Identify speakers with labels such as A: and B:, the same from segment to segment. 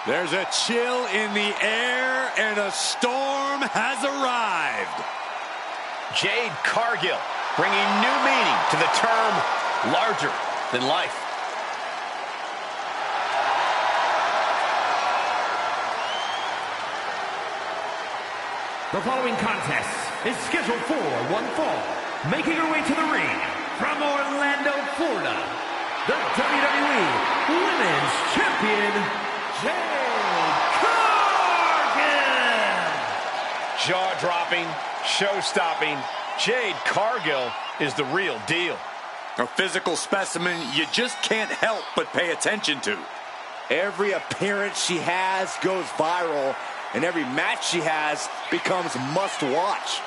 A: There's a chill in the air, and a storm has arrived.
B: Jade Cargill bringing new meaning to the term larger than life.
C: The following contest is scheduled for one fall. Making her way to the ring from Orlando, Florida, the WWE Women's Champion, Jade Cargill.
B: Jaw-dropping, show-stopping, Jade Cargill is the real deal.
A: A physical specimen you just can't help but pay attention to.
D: Every appearance she has goes viral, and every match she has becomes must-watch.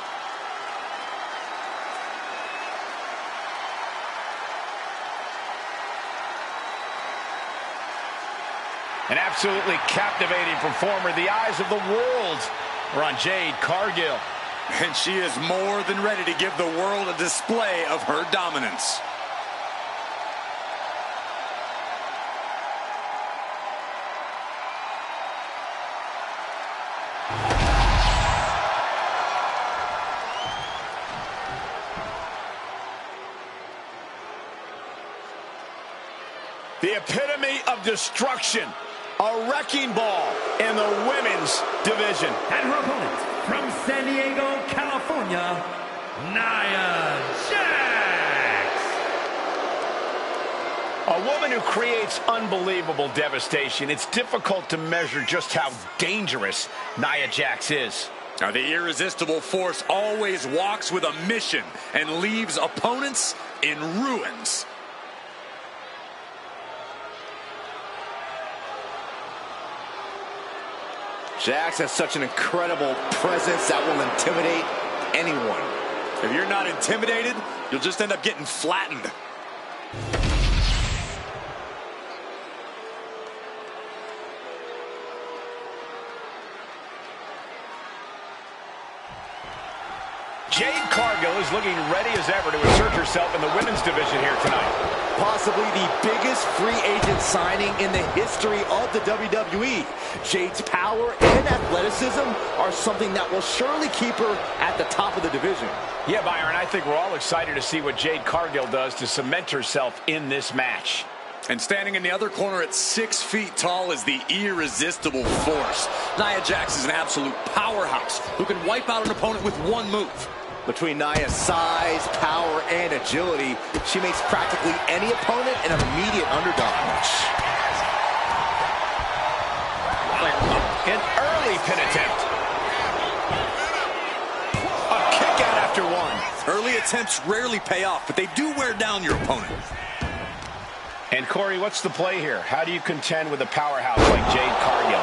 B: An absolutely captivating performer. The eyes of the world are on Jade Cargill.
A: And she is more than ready to give the world a display of her dominance.
B: The epitome of destruction. A wrecking ball in the women's division.
C: And her opponent from San Diego, California, Nia Jax.
B: A woman who creates unbelievable devastation. It's difficult to measure just how dangerous Nia Jax is.
A: Now, the irresistible force always walks with a mission and leaves opponents in ruins.
D: Jax has such an incredible presence that will intimidate anyone.
A: If you're not intimidated, you'll just end up getting flattened.
B: Jade Cargill is looking ready as ever to assert herself in the women's division here tonight.
D: Possibly the biggest free agent signing in the history of the WWE. Jade's power and athleticism are something that will surely keep her at the top of the division.
B: Yeah, Byron, I think we're all excited to see what Jade Cargill does to cement herself in this match.
A: And standing in the other corner at 6 feet tall is the irresistible force. Nia Jax is an absolute powerhouse who can wipe out an opponent with one move.
D: Between Nia's size, power, and agility, she makes practically any opponent an immediate underdog.
B: An early pin attempt. A kick out after one.
A: Early attempts rarely pay off, but they do wear down your opponent.
B: And Corey, what's the play here? How do you contend with a powerhouse like Jade Cargill?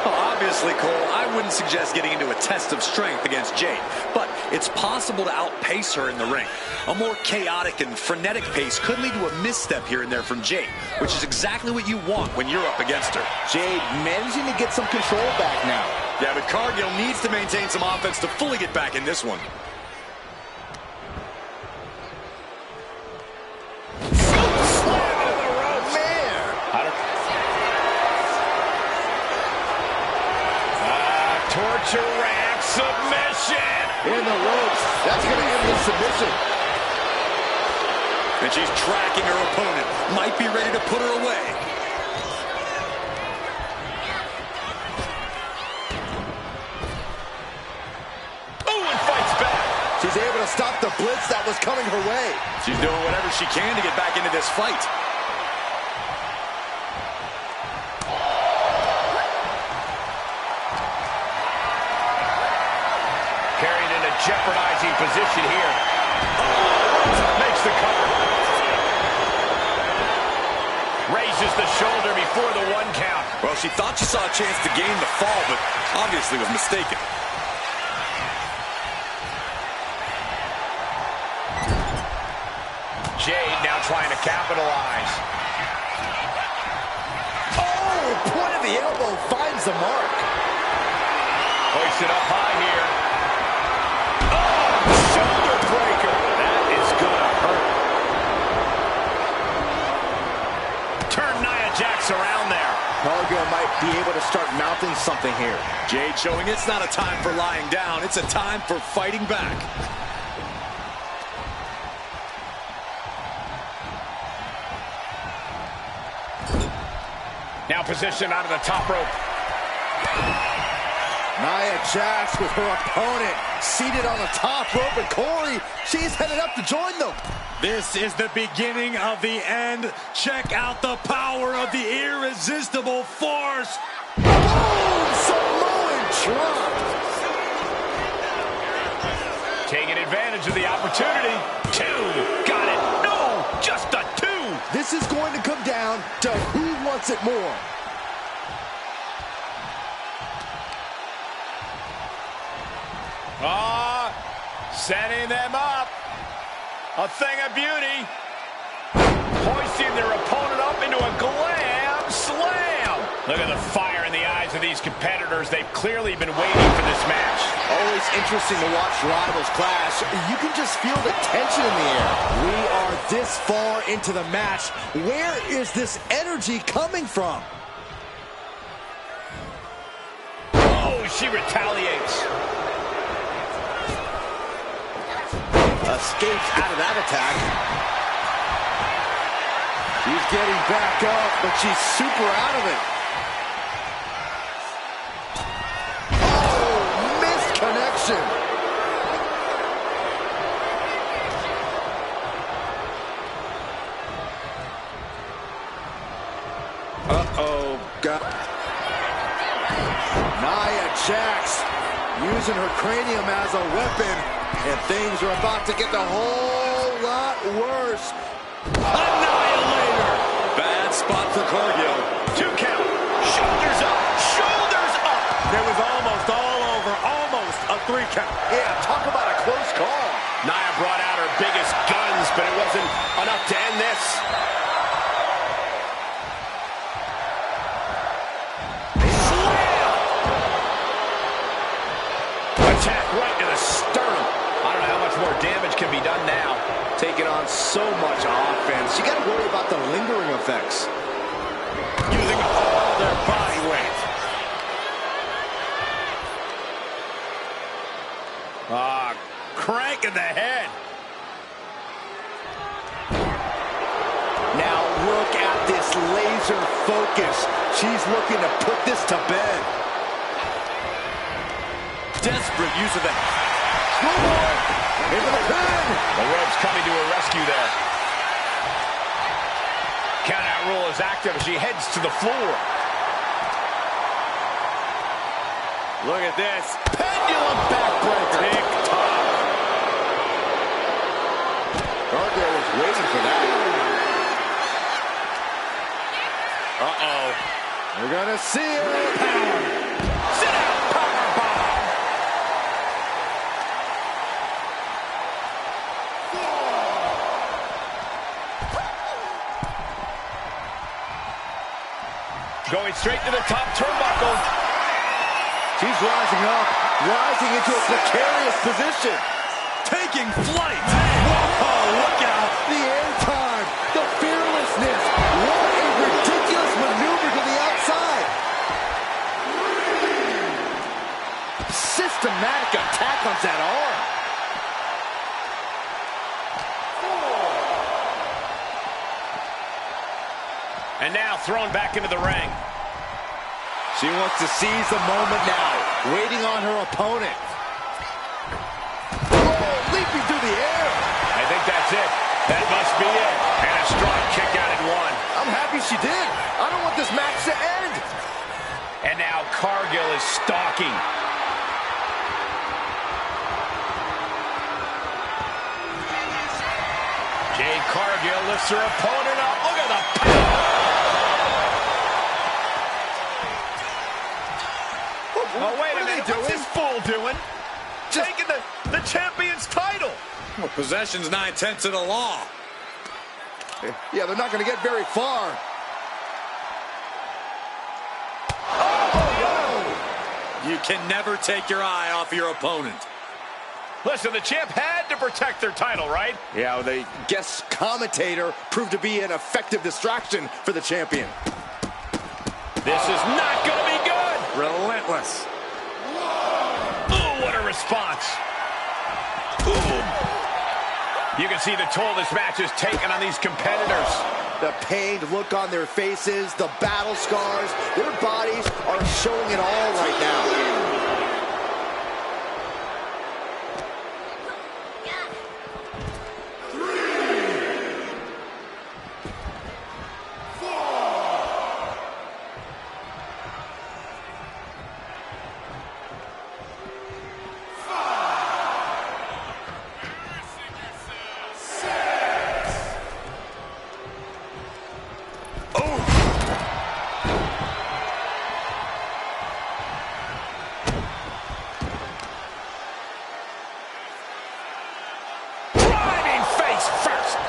A: Well, obviously, Cole, I wouldn't suggest getting into a test of strength against Jade, but it's possible to outpace her in the ring. A more chaotic and frenetic pace could lead to a misstep here and there from Jade, which is exactly what you want when you're up against her.
D: Jade managing to get some control back now.
A: Yeah, but Cargill needs to maintain some offense to fully get back in this one.
B: Torture rack submission.
D: In the ropes. That's going to end the submission.
A: And she's tracking her opponent. Might be ready to put her away.
B: Oh, and fights back.
D: She's able to stop the blitz that was coming her way.
A: She's doing whatever she can to get back into this fight.
B: Jeopardizing position here. Oh, makes the cover. Raises the shoulder before the 1 count.
A: Well, she thought she saw a chance to gain the fall, but obviously was mistaken.
B: Jade now trying to capitalize.
D: Oh, point of the elbow finds the mark.
B: Hoisted up high here. Shoulder breaker. That is gonna hurt. Turn Nia Jax around there.
D: Cargill might be able to start mounting something here.
A: Jade showing it's not a time for lying down. It's a time for fighting back.
B: Now positioned onto the top rope.
D: Nia Jax with her opponent seated on the top rope, and Corey, she's headed up to join them.
A: This is the beginning of the end. Check out the power of the irresistible force.
D: Boom! Samoan drop.
B: Taking advantage of the opportunity. 2. Got it. No, just a 2.
D: This is going to come down to who wants it more.
B: Setting them up. A thing of beauty. Hoisting their opponent up into a glam slam. Look at the fire in the eyes of these competitors. They've clearly been waiting for this match.
D: Always interesting to watch rivals clash. You can just feel the tension in the air. We are this far into the match. Where is this energy coming from?
B: Oh, she retaliates.
D: Escapes out of that attack. She's getting back up, but she's super out of it. Oh, missed connection. Uh-oh. Nia Jax using her cranium as a weapon. And things are about to get a whole lot worse.
A: Annihilator! Bad spot for Cargill.
B: 2 count. Shoulders up. Shoulders up.
D: There was almost a 3 count. Yeah, talk about a close call.
B: Nia brought out her biggest guns, but it wasn't enough to end this. Slam! Attack right to the sternum. I don't know how much more damage can be done now.
D: Taking on so much offense. You got to worry about the lingering effects.
B: Using all their body weight. Crank in the head.
D: Now look at this laser focus. She's looking to put this to bed.
A: Desperate use of the...
D: Into the pin.
B: The ropes coming to her rescue there. Countout rule is active as she heads to the floor.
D: Look at this. Pendulum backbreaker. Tick-tock. Cargill was waiting for that. Uh-oh. We're going to see it.
B: Sit down, powerbomb. Going straight to the top turnbuckle.
D: She's rising up, rising into a precarious position.
A: Taking flight. Whoa, look out.
D: The airtime, the fearlessness. What a ridiculous maneuver to the outside. Systematic attack on that arm.
B: And now thrown back into the ring.
D: She wants to seize the moment now, waiting on her opponent. Whoa, leaping through the air.
B: I think that's it. That must be it. And a strong kick out at 1.
D: I'm happy she did. I don't want this match to end.
B: And now Cargill is stalking. Jade Cargill lifts her opponent up. Look at the power. Oh, wait a minute. What's this fool doing? Taking the champion's title.
A: Well, possession's 9/10 of the law.
D: Yeah, they're not going to get very far.
A: Oh! You can never take your eye off your opponent.
B: Listen, the champ had to protect their title, right?
D: Yeah, well, the guest commentator proved to be an effective distraction for the champion.
B: This is not going to be good.
A: Relentless.
B: Oh, what a response. Ooh. You can see the toll this match has taken on these competitors.
D: The pained look on their faces, the battle scars, their bodies are showing it all right now.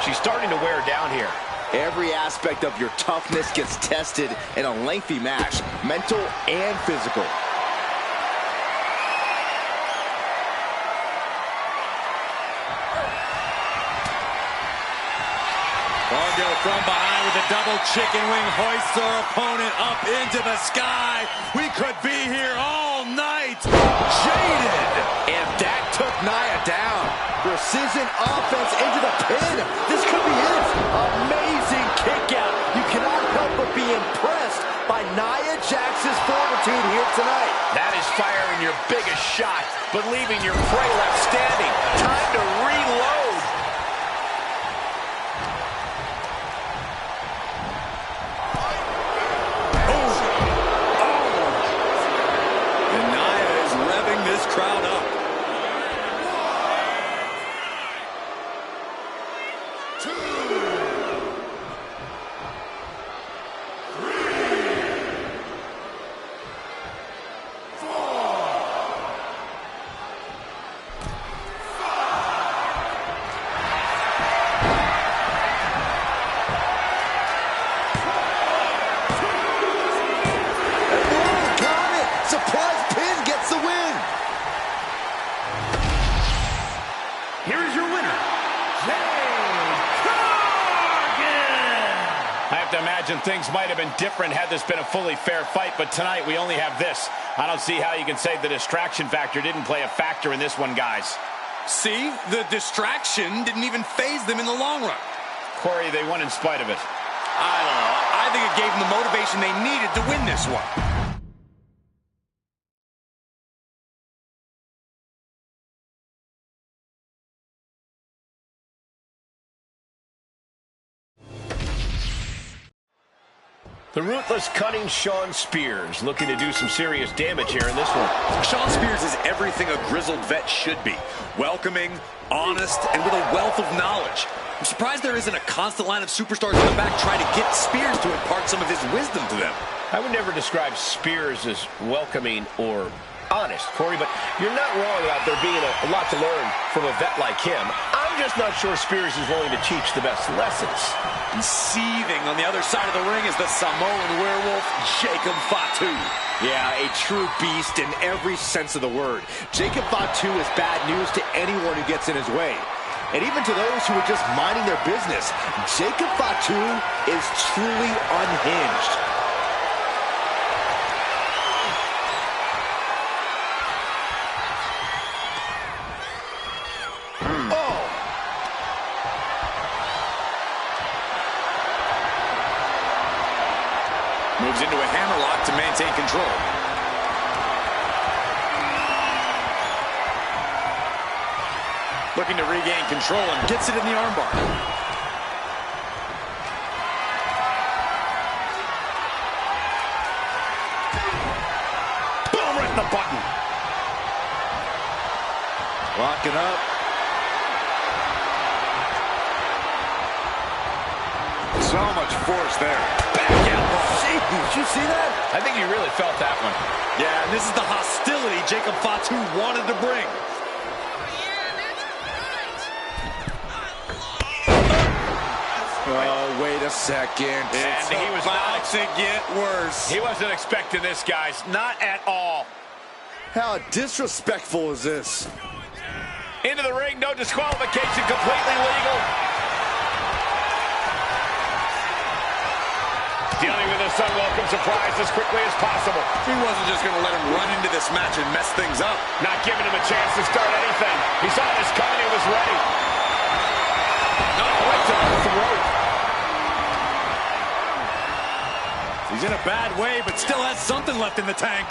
B: She's starting to wear down here.
D: Every aspect of your toughness gets tested in a lengthy match, mental and physical.
A: Cargill from behind with a double chicken wing hoists her opponent up into the sky. We could be here all night. Jaded.
D: And that took Nia down. Precision offense into the pin. This could be it. Amazing kick out. You cannot help but be impressed by Nia Jax's fortitude here tonight.
B: That is firing your biggest shot, but leaving your prey left standing. Time to reload.
A: And Nia is revving this crowd up.
B: Things might have been different had this been a fully fair fight, but tonight we only have this. I don't see how you can say the distraction factor didn't play a factor in this one, guys.
A: See, the distraction didn't even faze them in the long run.
B: Corey, they won in spite of it.
A: I don't know. I think it gave them the motivation they needed to win this one.
B: The ruthless, cunning Shawn Spears looking to do some serious damage here in this one.
A: Shawn Spears is everything a grizzled vet should be. Welcoming, honest, and with a wealth of knowledge. I'm surprised there isn't a constant line of superstars in the back trying to get Spears to impart some of his wisdom to them.
B: I would never describe Spears as welcoming or honest, Corey, but you're not wrong about there being a lot to learn from a vet like him. I'm just not sure Spears is willing to teach the best lessons.
A: And seething on the other side of the ring is the Samoan werewolf, Jacob Fatu.
D: Yeah, a true beast in every sense of the word. Jacob Fatu is bad news to anyone who gets in his way. And even to those who are just minding their business, Jacob Fatu is truly unhinged.
A: Moves into a hammerlock to maintain control. Looking to regain control and gets it in the armbar.
B: Boom, right in the button.
D: Locking up.
A: So much force there.
D: Back elbow. Did you see that?
B: I think you really felt that one.
A: Yeah, and this is the hostility Jacob Fatu wanted to bring.
D: Oh, wait a second.
B: And he was
A: about to get worse.
B: He wasn't expecting this, guys. Not at all.
D: How disrespectful is this?
B: Into the ring, no disqualification, completely legal. dealing with this unwelcome surprise as quickly as possible.
A: He wasn't just going to let him run into this match and mess things up.
B: Not giving him a chance to start anything. He saw this coming and was ready. Oh, right to the throat.
A: He's in a bad way, but still has something left in the tank.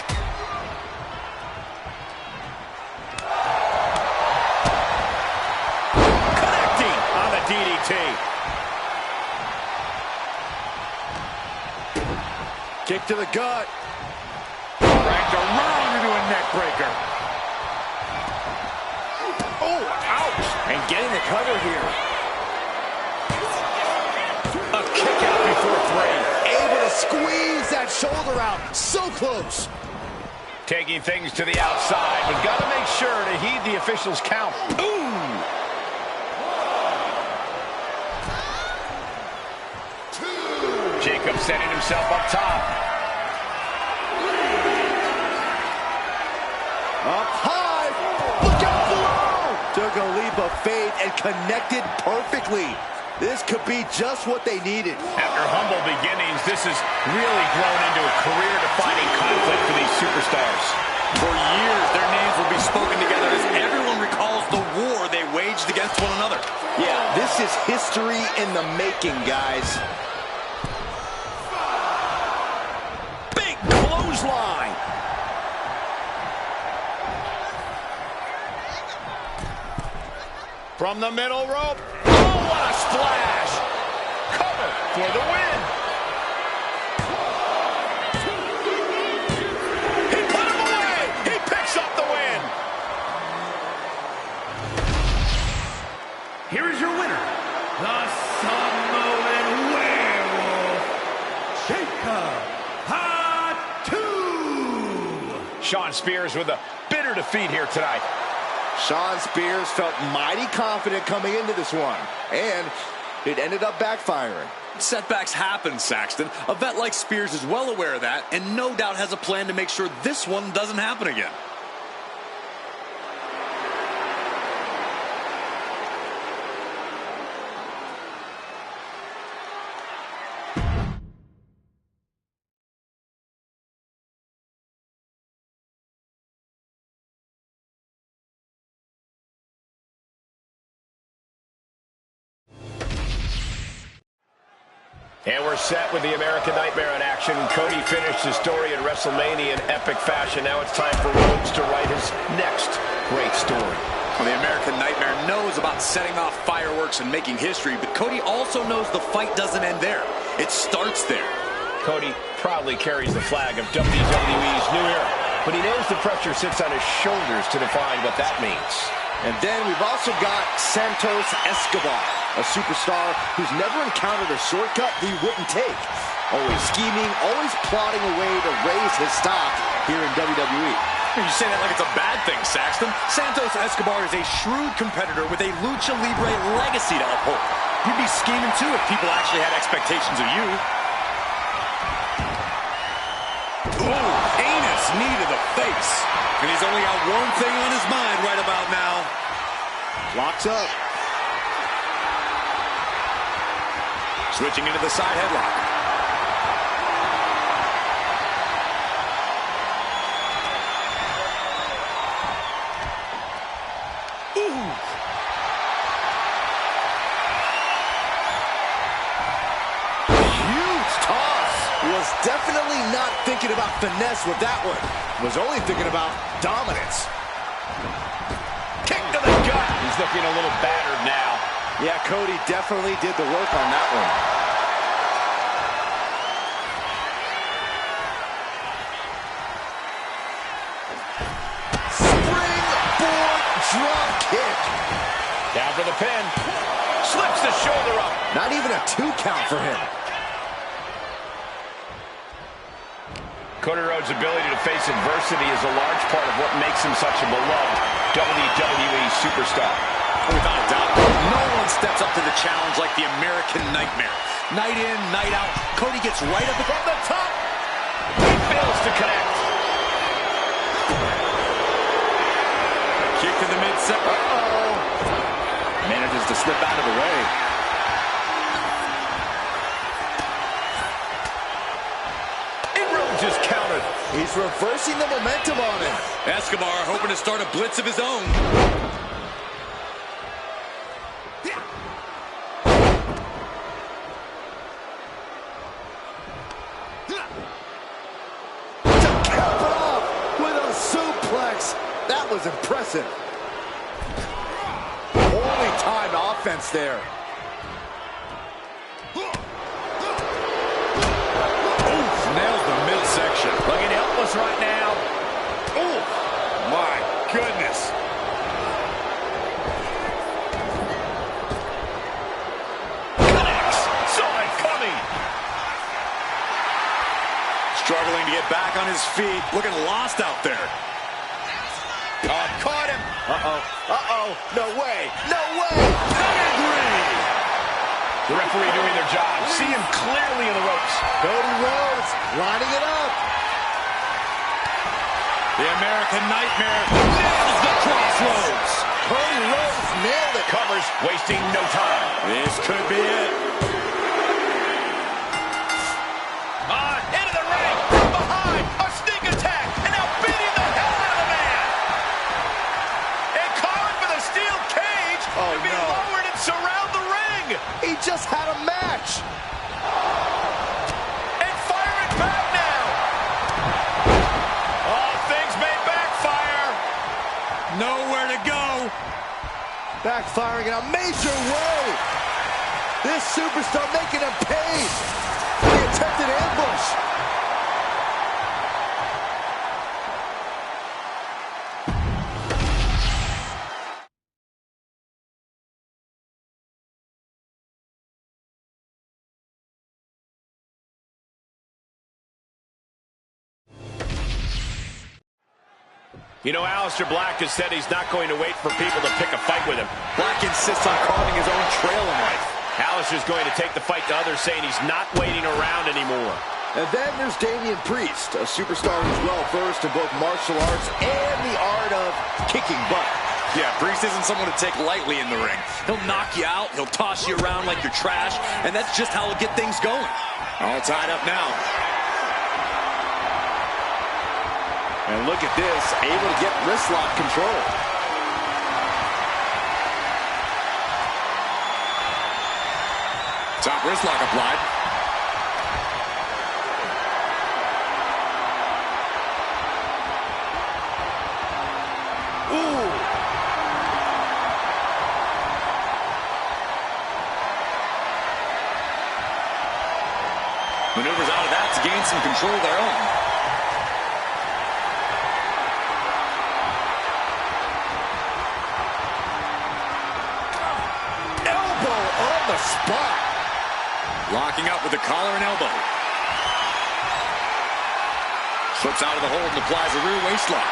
B: Connecting on the DDT.
D: Kick to the gut.
A: Dragged around into a neck breaker.
B: Oh, ouch.
D: And getting the cover here.
B: A kick out before three.
D: Able to squeeze that shoulder out. So close.
B: Taking things to the outside, but got to make sure to heed the officials' count. Ooh! Jacob setting himself up top.
D: Up high. Look out below. Took a leap of faith and connected perfectly. This could be just what they needed.
B: After humble beginnings, this has really grown into a career-defining conflict for these superstars.
A: For years, their names will be spoken together as everyone recalls the war they waged against one another.
D: Yeah, this is history in the making, guys.
B: Big clothesline. From the middle rope. Oh, what a splash. Cover for the win. He put him away. He picks up the win.
C: Here is your winner, the Samoan Werewolf, Fatu.
B: Shawn Spears with a bitter defeat here tonight.
D: Shawn Spears felt mighty confident coming into this one, and it ended up backfiring.
A: Setbacks happen, Saxton. A vet like Spears is well aware of that, and no doubt has a plan to make sure this one doesn't happen again.
B: And we're set with the American Nightmare in action. Cody finished his story at WrestleMania in epic fashion. Now it's time for Rhodes to write his next great story.
A: Well, the American Nightmare knows about setting off fireworks and making history, but Cody also knows the fight doesn't end there. It starts there.
B: Cody proudly carries the flag of WWE's new era, but he knows the pressure sits on his shoulders to define what that means.
D: And then we've also got Santos Escobar, a superstar who's never encountered a shortcut he wouldn't take. Always scheming, always plotting a way to raise his stock here in WWE.
A: You say that like it's a bad thing, Saxton. Santos Escobar is a shrewd competitor with a Lucha Libre legacy to uphold. You'd be scheming too if people actually had expectations of you. Ooh, heinous knee to the face. And he's only got one thing on his mind right about now.
D: Locks up.
A: Switching into the side headlock. Ooh.
D: Huge toss. Was definitely not thinking about finesse with that one. Was only thinking about dominance.
B: Kick to the gut. He's looking a little battered now.
D: Yeah, Cody definitely did the work on that one. Springboard drop kick.
B: Down for the pin. Slips the shoulder up.
D: Not even a 2 count for him.
B: Cody Rhodes' ability to face adversity is a large part of what makes him such a beloved WWE superstar.
A: Without a doubt, no one steps up to the challenge like the American Nightmare. Night in, night out, Cody gets right up from the top.
B: He fails to connect.
A: Kick to the midsection. Uh-oh. Manages to slip out of the way.
D: He's reversing the momentum on him.
A: Escobar hoping to start a blitz of his own.
D: To cap it off with a suplex. That was impressive. Only timed offense there.
A: Nails the midsection.
B: Looking helpless right now.
A: Oh, my goodness.
B: Connects. Saw it coming.
A: Struggling to get back on his feet. Looking lost out there.
B: Caught him.
D: No way. No way.
A: Pedigree.
B: The referee doing their job. See him clearly in the ropes.
D: Cody Rhodes lining it up.
A: The American Nightmare nails the crossroads.
D: Cody Rhodes nailed it.
B: Covers, wasting no time.
A: This could be it.
B: Into the ring. From behind. A sneak attack. And now beating the hell out of the man. And calling for the steel cage to be lowered and surround the ring.
D: He just had a match.
B: And firing back now. Oh, things may backfire.
A: Nowhere to go.
D: Backfiring in a major way. This superstar making him pay for the attempted ambush.
B: You know, Aleister Black has said he's not going to wait for people to pick a fight with him.
A: Black insists on carving his own trail in life.
B: Aleister's going to take the fight to others, saying he's not waiting around anymore.
D: And then there's Damian Priest, a superstar who's well-versed in both martial arts and the art of kicking butt.
A: Yeah, Priest isn't someone to take lightly in the ring. He'll knock you out, he'll toss you around like you're trash, and that's just how he'll get things going. All tied up now.
D: And look at this, able to get wrist lock control.
A: Top wrist lock applied.
D: Ooh.
A: Maneuvers out of that to gain some control of their own.
D: The spot.
A: Locking up with the collar and elbow. Slips out of the hold and applies a rear waist lock.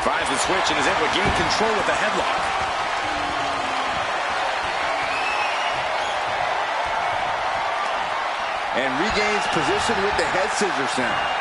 A: Finds the switch and is able to gain control with the headlock.
D: And regains position with the head scissors now.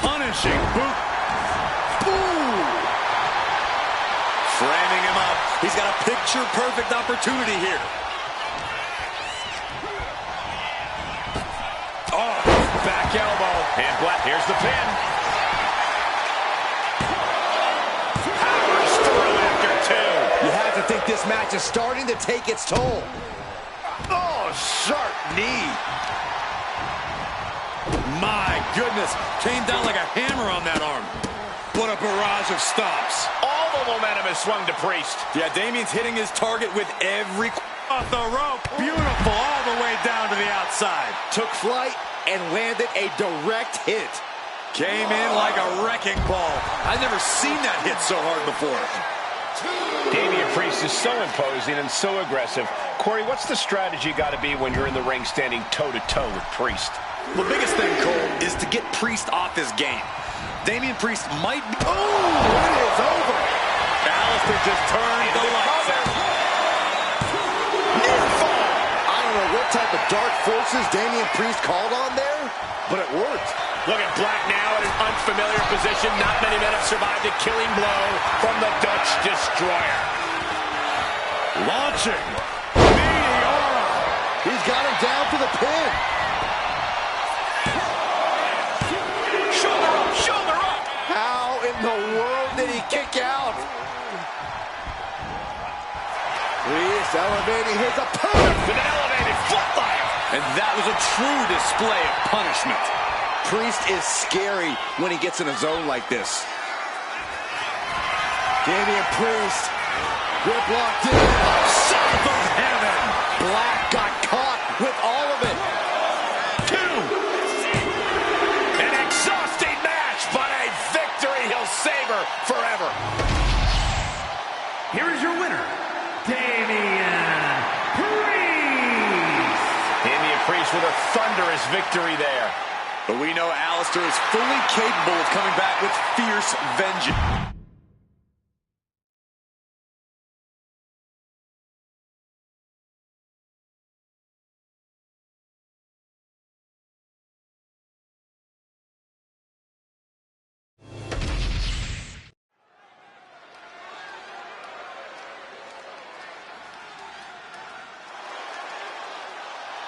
A: Punishing boot. Ooh. Framing him up. He's got a picture-perfect opportunity here. Oh, back elbow.
B: And Black, here's the pin. Powers through after two.
D: You have to think this match is starting to take its toll. Oh, sharp knee.
A: My goodness, came down like a hammer on that arm. What a barrage of stomps.
B: All the momentum has swung to Priest.
A: Yeah, Damian's hitting his target with every off the rope. Beautiful, all the way down to the outside.
D: Took flight and landed a direct hit.
A: Came in like a wrecking ball. I've never seen that hit so hard before.
B: Damian Priest is so imposing and so aggressive. Corey, what's the strategy got to be when you're in the ring standing toe-to-toe with Priest?
A: The biggest thing, Cole, is to get Priest off his game. Damian Priest might be... Oh, it is over.
D: Aleister just turned the lights out. Near fall. I don't know what type of dark forces Damian Priest called on there, but it worked.
B: Look at Black now in an unfamiliar position. Not many men have survived a killing blow from the Dutch Destroyer.
D: Launching. Meteora. He's got him down to the pin.
B: Shoulder up, shoulder up.
D: How in the world did he kick out? Priest elevating his opponent
B: With an elevated flatline.
A: And that was a true display of punishment.
D: Priest is scary when he gets in a zone like this. Damian Priest, grip locked in.
A: Son of heaven.
D: Black got caught with all of it.
B: 2. An exhausting match, but a victory he'll savor forever.
C: Here is your winner, Damian Priest.
B: Damian Priest with a thunderous victory there.
A: But we know Aleister is fully capable of coming back with fierce vengeance.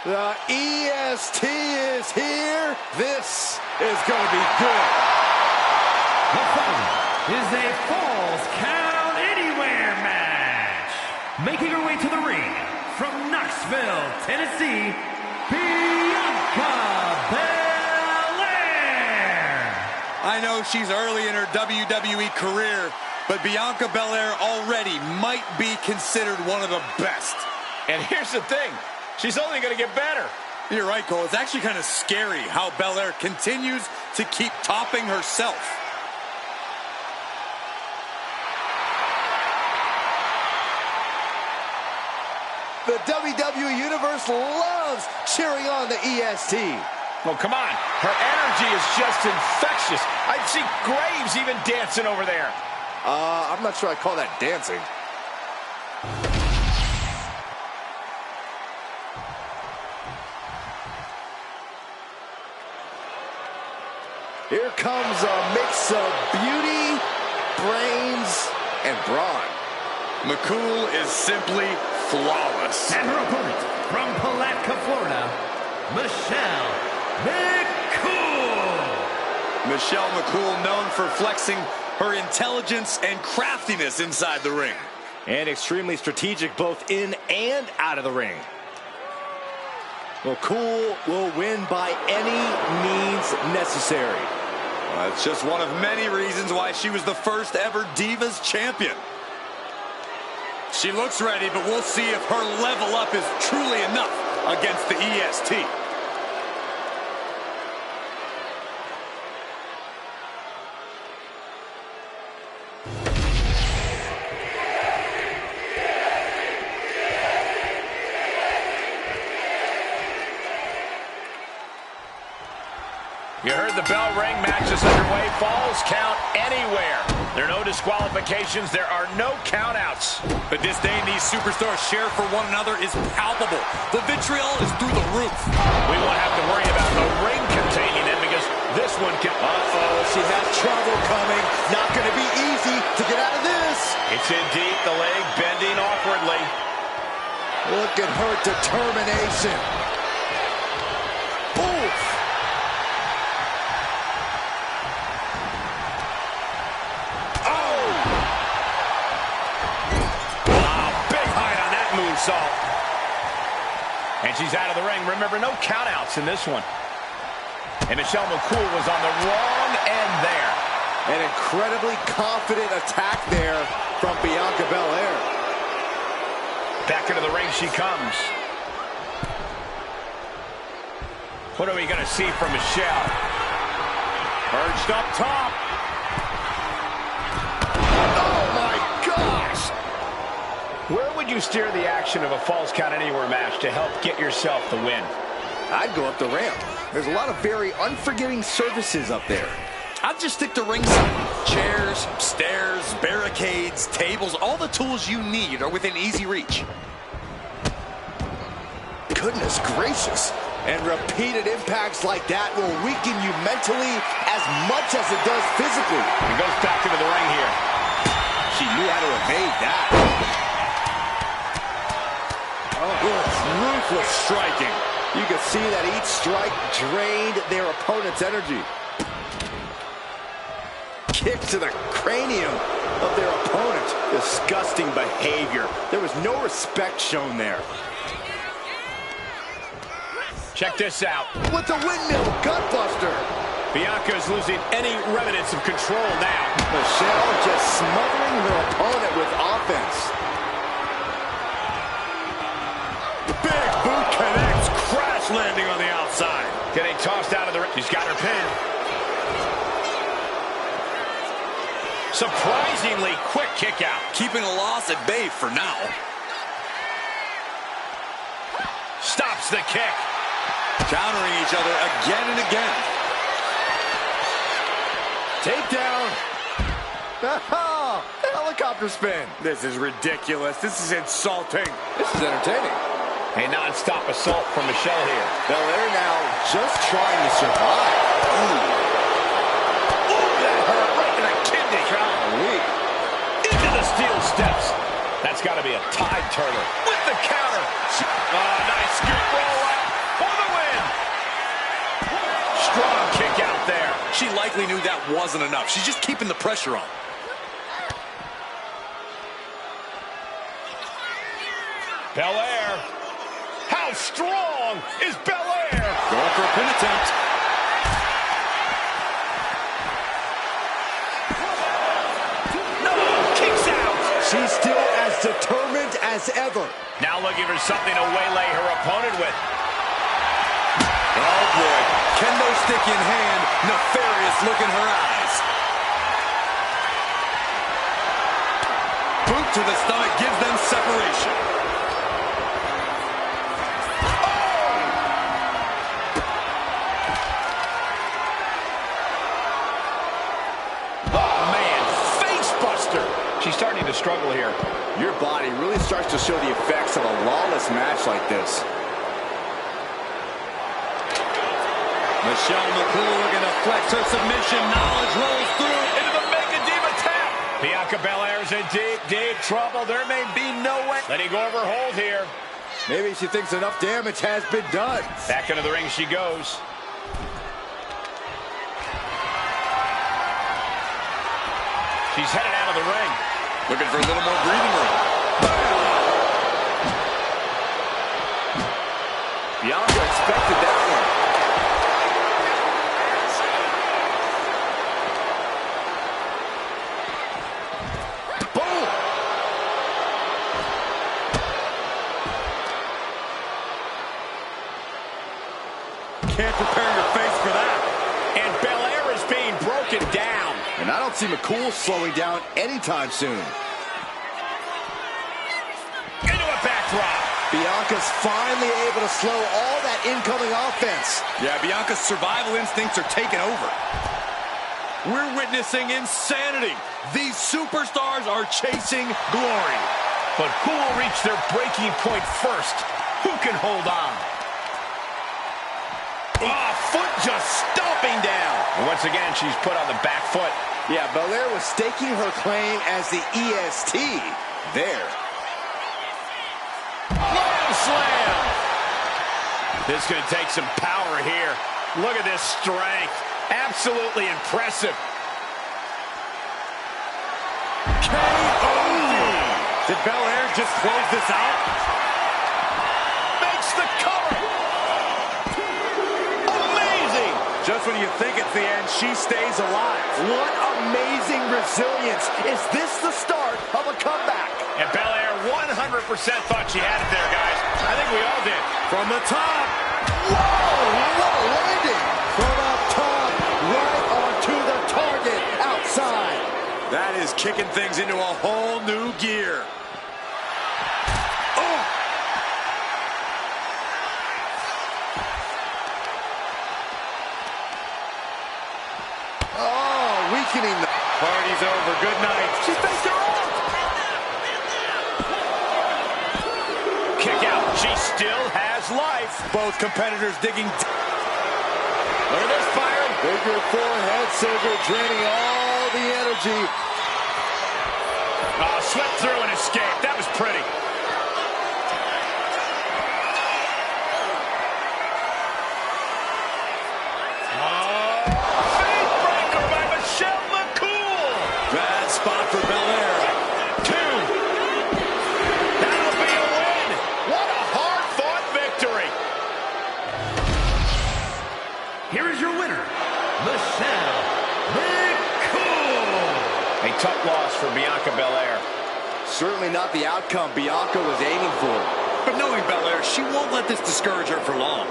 D: The EST is here. This is going to be good.
C: The following is a Falls Count Anywhere match. Making her way to the ring from Knoxville, Tennessee, Bianca Belair.
A: I know she's early in her WWE career, but Bianca Belair already might be considered one of the best.
B: And here's the thing. She's only going to get better.
A: You're right, Cole. It's actually kind of scary how Belair continues to keep topping herself.
D: The WWE Universe loves cheering on the EST.
B: Well, come on. Her energy is just infectious. I see Graves even dancing over there.
D: I'm not sure I call that dancing. Here comes a mix of beauty, brains, and brawn.
A: McCool is simply flawless.
C: And her opponent from Palatka, Florida, Michelle McCool.
A: Michelle McCool, known for flexing her intelligence and craftiness inside the ring.
D: And extremely strategic both in and out of the ring. McCool will win by any means necessary.
A: That's just one of many reasons why she was the first ever Divas champion. She looks ready, but we'll see if her level up is truly enough against the EST.
B: You heard the bell ring. Match is underway. Falls count anywhere. There are no disqualifications. There are no countouts.
A: The disdain these superstars share for one another is palpable. The vitriol is through the roof.
B: We won't have to worry about the ring containing them because this one can...
D: Uh-oh, she has trouble coming. Not going to be easy to get out of this.
B: It's in deep. The leg bending awkwardly.
D: Look at her determination. Oof.
B: Moonsault. And she's out of the ring. Remember, no countouts in this one. And Michelle McCool was on the wrong end there.
D: An incredibly confident attack there from Bianca Belair.
B: Back into the ring she comes. What are we going to see from Michelle? Perched up top.
D: Oh my gosh!
B: Where would you steer the action of a Falls Count Anywhere match to help get yourself the win?
D: I'd go up the ramp. There's a lot of very unforgiving surfaces up there.
A: I'd just stick to ringside. Chairs, stairs, barricades, tables, all the tools you need are within easy reach.
D: Goodness gracious. And repeated impacts like that will weaken you mentally as much as it does physically.
B: He goes back into the ring here.
D: She knew how to evade that. Oh, it's ruthless striking. You can see that each strike drained their opponent's energy. Kick to the cranium of their opponent. Disgusting behavior. There was no respect shown there.
B: Check this out.
D: With the windmill gutbuster.
B: Bianca is losing any remnants of control now.
D: Michelle just smothering her opponent with offense.
A: Big boot connects, crash landing on the outside.
B: Getting tossed out of the ring. She's got her pin. Surprisingly quick kick out.
A: Keeping a loss at bay for now.
B: Stops the kick.
A: Countering each other again and again.
D: Takedown. Helicopter spin.
A: This is ridiculous. This is insulting.
D: This is entertaining.
B: A non-stop assault from Michelle here.
D: Belair now just trying to survive.
B: Ooh, that hurt right in the kidney.
D: Golly.
B: Into the steel steps. That's got to be a tide turner. With the counter. Nice scoop roll out for the win. Strong kick out there.
A: She likely knew that wasn't enough. She's just keeping the pressure on.
B: Belair. How strong is Belair?
A: Going for a pin attempt.
B: No, kicks out.
D: She's still as determined as ever.
B: Now looking for something to waylay her opponent with.
A: Oh boy, kendo stick in hand, nefarious look in her eyes. Boot to the stomach gives them separation.
B: Oh man, face buster. She's starting to struggle here.
D: Your body really starts to show the effects of a lawless match like this.
A: Michelle McCool looking to flex her submission. Knowledge rolls through into the Mega Diva tap.
B: Bianca Belair's in deep, deep trouble. There may be no way. Letting go of her hold here.
D: Maybe she thinks enough damage has been done.
B: Back into the ring she goes. She's headed out of the ring.
A: Looking for a little more breathing room.
D: Bianca expected that one. Boom!
A: Can't prepare your face for that.
B: And Belair is being broken down.
D: And I don't see McCool slowing down anytime soon.
B: Into a backdrop.
D: Bianca's finally able to slow all that incoming offense.
A: Yeah, Bianca's survival instincts are taking over. We're witnessing insanity. These superstars are chasing glory.
B: But who will reach their breaking point first? Who can hold on? Oh, foot just stomping down. And once again, she's put on the back foot.
D: Yeah, Belair was staking her claim as the EST there.
B: Slam! This is going to take some power here. Look at this strength. Absolutely impressive.
A: K.O.D. Did Belair just close this out?
B: Makes the cover. Amazing.
A: Just when you think it's the end, she stays alive.
D: What amazing resilience. Is this the start of a comeback?
B: And Belair 100% thought she had it there, guys. I think we all did.
A: From the top.
D: Whoa, what a landing. From up top, right onto the target outside.
A: That is kicking things into a whole new gear.
D: Oh, weakening the...
B: Party's over. Good night. She's faced her off. Kick out. She still has life.
A: Both competitors digging.
B: Look at this fire.
D: Figure 4 head scissor, draining all the energy.
B: Oh, swept through and escaped. That was pretty.
A: Bad spot for Belair.
B: 2. That'll be a win. What a hard-fought victory.
C: Here is your winner, McCool.
B: A tough loss for Bianca Belair.
D: Certainly not the outcome Bianca was aiming for.
A: But knowing Belair, she won't let this discourage her for long.